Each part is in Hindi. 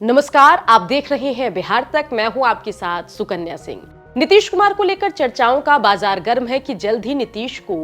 नमस्कार, आप देख रहे हैं बिहार तक। मैं हूं आपके साथ सुकन्या सिंह। नीतीश कुमार को लेकर चर्चाओं का बाजार गर्म है कि जल्द ही नीतीश को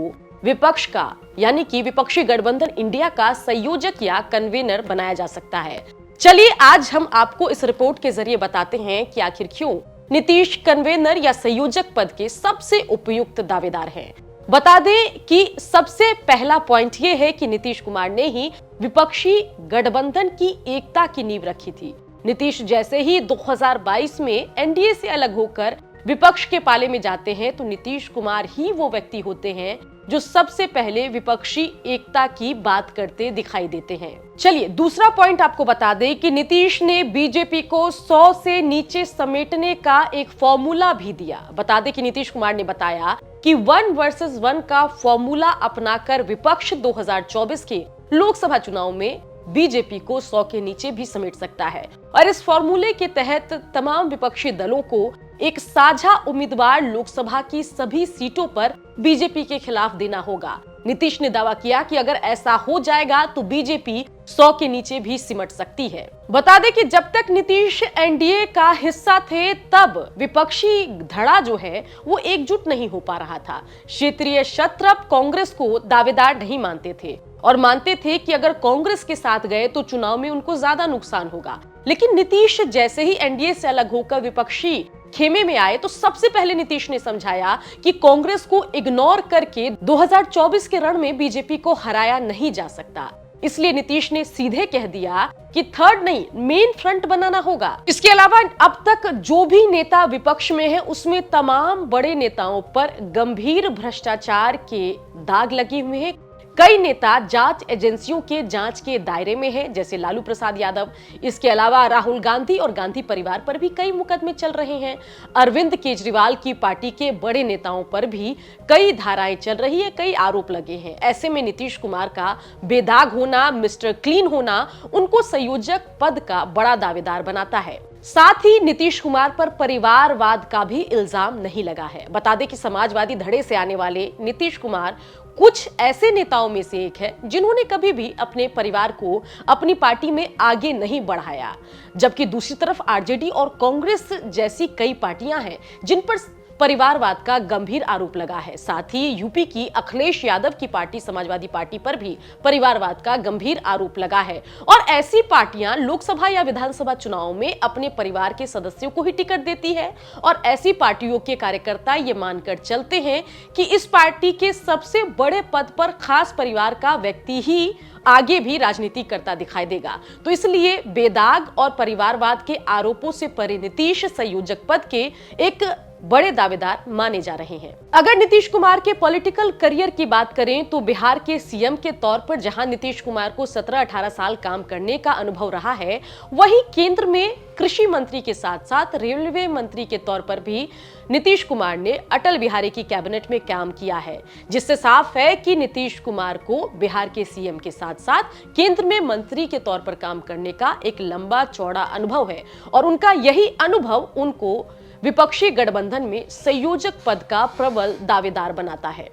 विपक्ष का यानी कि विपक्षी गठबंधन इंडिया का संयोजक या कन्वीनर बनाया जा सकता है। चलिए आज हम आपको इस रिपोर्ट के जरिए बताते हैं कि आखिर क्यों नीतीश कन्वीनर या संयोजक पद के सबसे उपयुक्त दावेदार हैं। बता दें कि सबसे पहला पॉइंट यह है कि नीतीश कुमार ने ही विपक्षी गठबंधन की एकता की नींव रखी थी। नीतीश जैसे ही 2022 में एनडीए से अलग होकर विपक्ष के पाले में जाते हैं तो नीतीश कुमार ही वो व्यक्ति होते हैं जो सबसे पहले विपक्षी एकता की बात करते दिखाई देते हैं। चलिए दूसरा पॉइंट आपको बता दें कि नीतीश ने बीजेपी को 100 से नीचे समेटने का एक फॉर्मूला भी दिया। बता दें कि नीतीश कुमार ने बताया कि 1 वर्सेस 1 का फॉर्मूला अपनाकर विपक्ष 2024 के लोकसभा चुनाव में बीजेपी को 100 के नीचे भी समेट सकता है और इस फॉर्मूले के तहत तमाम विपक्षी दलों को एक साझा उम्मीदवार लोकसभा की सभी सीटों पर बीजेपी के खिलाफ देना होगा। नीतीश ने दावा किया कि अगर ऐसा हो जाएगा तो बीजेपी 100 के नीचे भी सिमट सकती है। बता दें कि जब तक नीतीश एनडीए का हिस्सा थे तब विपक्षी धड़ा जो है वो एकजुट नहीं हो पा रहा था। क्षेत्रीय क्षत्रप कांग्रेस को दावेदार नहीं मानते थे और मानते थे कि अगर कांग्रेस के साथ गए तो चुनाव में उनको ज्यादा नुकसान होगा। लेकिन नीतीश जैसे ही एनडीए से अलग होकर विपक्षी खेमे में आए तो सबसे पहले नीतीश ने समझाया कि कांग्रेस को इग्नोर करके 2024 के रण में बीजेपी को हराया नहीं जा सकता। इसलिए नीतीश ने सीधे कह दिया कि थर्ड नहीं, मेन फ्रंट बनाना होगा। इसके अलावा अब तक जो भी नेता विपक्ष में है उसमें तमाम बड़े नेताओं पर गंभीर भ्रष्टाचार के दाग लगे हुए हैं। कई नेता जांच एजेंसियों के जांच के दायरे में हैं, जैसे लालू प्रसाद यादव। इसके अलावा राहुल गांधी और गांधी परिवार पर भी कई मुकदमे चल रहे हैं। अरविंद केजरीवाल की पार्टी के बड़े नेताओं पर भी कई धाराएं चल रही है, कई आरोप लगे हैं। ऐसे में नीतीश कुमार का बेदाग होना, मिस्टर क्लीन होना उनको संयोजक पद का बड़ा दावेदार बनाता है। साथ ही नीतीश कुमार पर परिवारवाद का भी इल्जाम नहीं लगा है। बता दें कि समाजवादी धड़े से आने वाले नीतीश कुमार कुछ ऐसे नेताओं में से एक है जिन्होंने कभी भी अपने परिवार को अपनी पार्टी में आगे नहीं बढ़ाया, जबकि दूसरी तरफ आरजेडी और कांग्रेस जैसी कई पार्टियां हैं जिन पर परिवारवाद का गंभीर आरोप लगा है। साथ ही यूपी की अखिलेश यादव की पार्टी समाजवादी पार्टी पर भी परिवारवाद का गंभीर आरोप लगा है और ऐसी पार्टियां लोकसभा या विधानसभा चुनाव में अपने परिवार के सदस्यों को ही टिकट देती है और ऐसी पार्टियों के कार्यकर्ता ये मानकर चलते हैं कि इस पार्टी के सबसे बड़े पद पर खास परिवार का व्यक्ति ही आगे भी राजनीति करता दिखाई देगा। तो इसलिए बेदाग और परिवारवाद के आरोपों से परे नीतीश संयोजक पद के एक बड़े दावेदार माने जा रहे हैं। अगर नीतीश कुमार के पॉलिटिकल करियर की बात करें तो बिहार के सीएम के तौर पर जहां नीतीश कुमार को 17-18 साल काम करने का अनुभव रहा है, वहीं केंद्र में कृषि मंत्री के साथ साथ रेलवे मंत्री के तौर पर भी नीतीश कुमार ने अटल बिहारी की कैबिनेट में काम किया है, जिससे साफ है कि नीतीश कुमार को बिहार के सीएम के साथ साथ केंद्र में मंत्री के तौर पर काम करने का एक लंबा चौड़ा अनुभव है और उनका यही अनुभव उनको विपक्षी गठबंधन में संयोजक पद का प्रबल दावेदार बनाता है।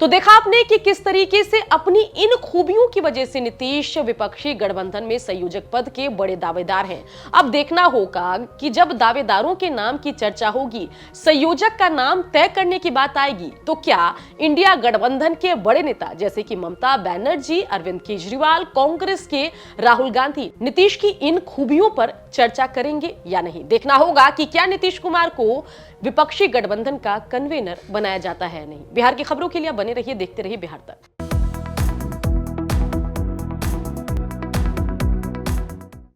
तो देखा आपने कि किस तरीके से अपनी इन खूबियों की वजह से नीतीश विपक्षी गठबंधन में संयोजक पद के बड़े दावेदार हैं। अब देखना होगा कि जब दावेदारों के नाम की चर्चा होगी, संयोजक का नाम तय करने की बात आएगी, तो क्या इंडिया गठबंधन के बड़े नेता जैसे कि ममता बनर्जी, अरविंद केजरीवाल, कांग्रेस के राहुल गांधी नीतीश की इन खूबियों पर चर्चा करेंगे या नहीं। देखना होगा कि क्या नीतीश कुमार को विपक्षी गठबंधन का कन्वीनर बनाया जाता है या नहीं। बिहार की खबरों के लिए बने रहिए, देखते रहिए बिहार तक।